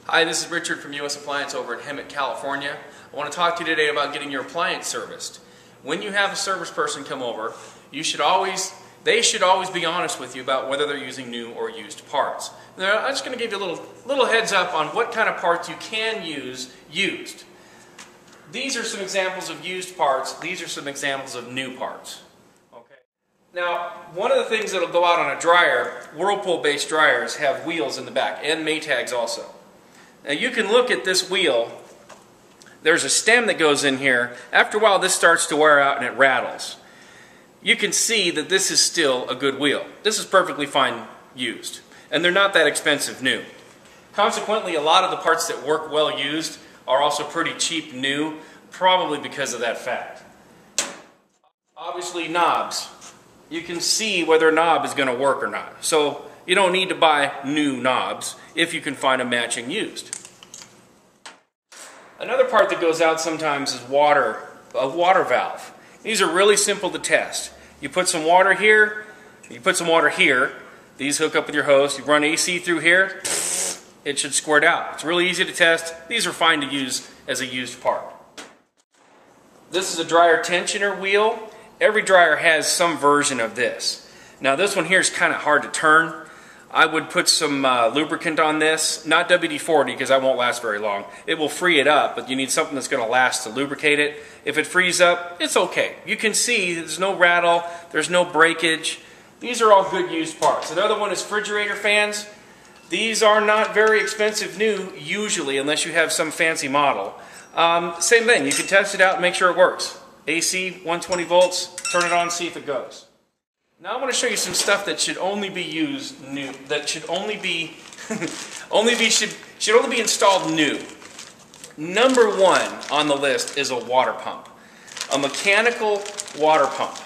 Hi, this is Richard from US Appliance over in Hemet, California. I want to talk to you today about getting your appliance serviced. When you have a service person come over, they should always be honest with you about whether they're using new or used parts. Now, I'm just going to give you a little heads up on what kind of parts you can use used. These are some examples of used parts. These are some examples of new parts. Okay. Now, one of the things that will go out on a dryer, Whirpool-based dryers have wheels in the back, and Maytags also. Now you can look at this wheel. There's a stem that goes in here. After a while this starts to wear out and it rattles. You can see that this is still a good wheel. This is perfectly fine used. And they're not that expensive new. Consequently, a lot of the parts that work well used are also pretty cheap new, probably because of that fact. Obviously knobs. You can see whether a knob is going to work or not. So you don't need to buy new knobs if you can find a matching used. Another part that goes out sometimes is a water valve. These are really simple to test. You put some water here, you put some water here. These hook up with your hose. You run AC through here, it should squirt out. It's really easy to test. These are fine to use as a used part. This is a dryer tensioner wheel. Every dryer has some version of this. Now this one here is kind of hard to turn. I would put some lubricant on this, not WD-40 because that won't last very long. It will free it up, but you need something that's going to last to lubricate it. If it frees up, it's okay. You can see there's no rattle, there's no breakage. These are all good used parts. Another one is refrigerator fans. These are not very expensive new, usually, unless you have some fancy model. Same thing, you can test it out and make sure it works. AC, 120 volts, turn it on, see if it goes. Now I want to show you some stuff that should only be used new, that should only be should only be installed new. Number one on the list is a water pump. A mechanical water pump.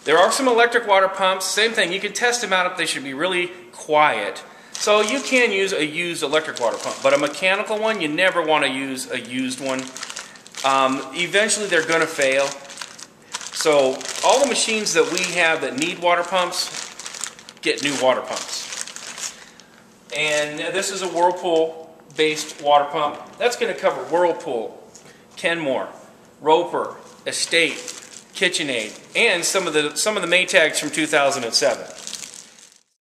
There are some electric water pumps, same thing, you can test them out if they should be really quiet. So you can use a used electric water pump, but a mechanical one, you never want to use a used one. Eventually they're going to fail. So all the machines that we have that need water pumps, get new water pumps. And this is a Whirpool-based water pump. That's going to cover Whirpool, Kenmore, Roper, Estate, KitchenAid, and some of the Maytags from 2007.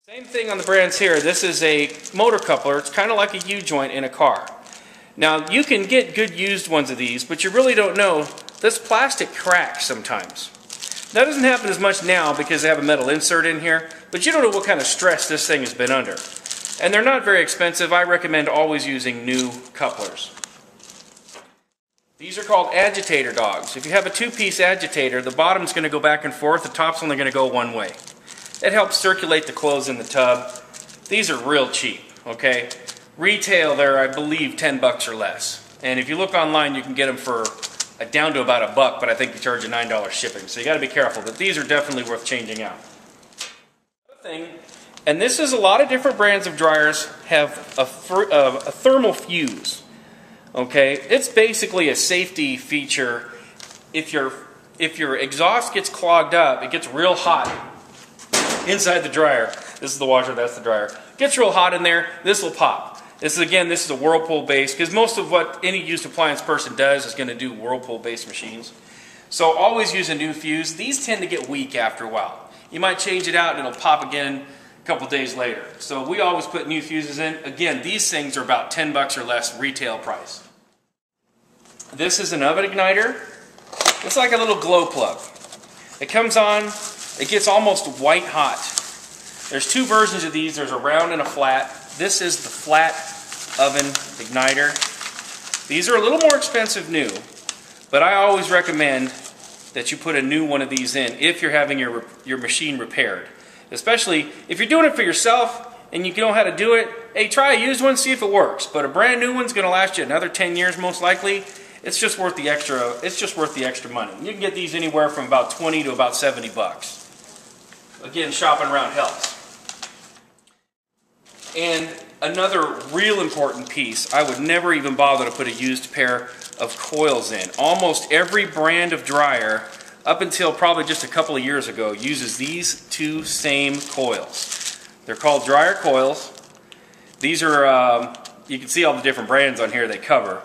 Same thing on the brands here. This is a motor coupler. It's kind of like a U-joint in a car. Now you can get good used ones of these, but you really don't know. This plastic cracks sometimes. That doesn't happen as much now because they have a metal insert in here, but you don't know what kind of stress this thing has been under. And they're not very expensive. I recommend always using new couplers. These are called agitator dogs. If you have a two-piece agitator, the bottom's going to go back and forth, the top's only going to go one way. It helps circulate the clothes in the tub. These are real cheap, okay? Retail, they're, I believe, 10 bucks or less. And if you look online, you can get them for down to about $1, but I think you charge a $9 shipping. So you got to be careful. But these are definitely worth changing out. Another thing, and this is a lot of different brands of dryers have a thermal fuse. Okay, it's basically a safety feature. If your exhaust gets clogged up, it gets real hot inside the dryer. This is the washer. That's the dryer. It gets real hot in there. This will pop. This is a Whirpool based, because most of what any used appliance person does is going to do Whirpool based machines. So always use a new fuse. These tend to get weak after a while. You might change it out and it'll pop again a couple days later. So we always put new fuses in. Again, these things are about 10 bucks or less retail price. This is an oven igniter. It's like a little glow plug. It comes on, it gets almost white hot. There's two versions of these. There's a round and a flat. This is the flat oven igniter. These are a little more expensive new, but I always recommend that you put a new one of these in if you're having your machine repaired. Especially if you're doing it for yourself and you know how to do it, hey, try a used one, see if it works. But a brand new one's going to last you another 10 years most likely. It's just worth the extra money. You can get these anywhere from about 20 to about 70 bucks. Again, shopping around helps. And another real important piece, I would never even bother to put a used pair of coils in. Almost every brand of dryer, up until probably just a couple of years ago, uses these two same coils. They're called dryer coils. These are You can see all the different brands on here they cover.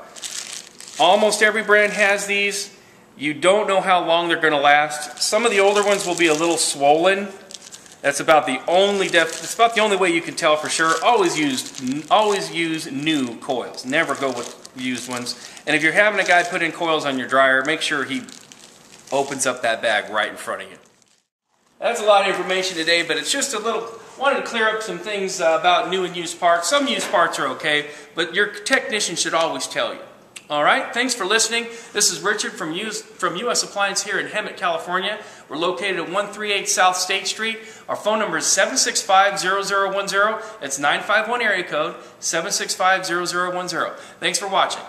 Almost every brand has these. You don't know how long they're going to last. Some of the older ones will be a little swollen. That's about the only way you can tell for sure. Always use new coils. Never go with used ones. And if you're having a guy put in coils on your dryer, make sure he opens up that bag right in front of you. That's a lot of information today, but it's just a little, wanted to clear up some things about new and used parts. Some used parts are okay, but your technician should always tell you. All right, thanks for listening. This is Richard from US Appliance here in Hemet, California. We're located at 138 South State Street. Our phone number is 765-0010. That's 951 area code, 765-0010. Thanks for watching.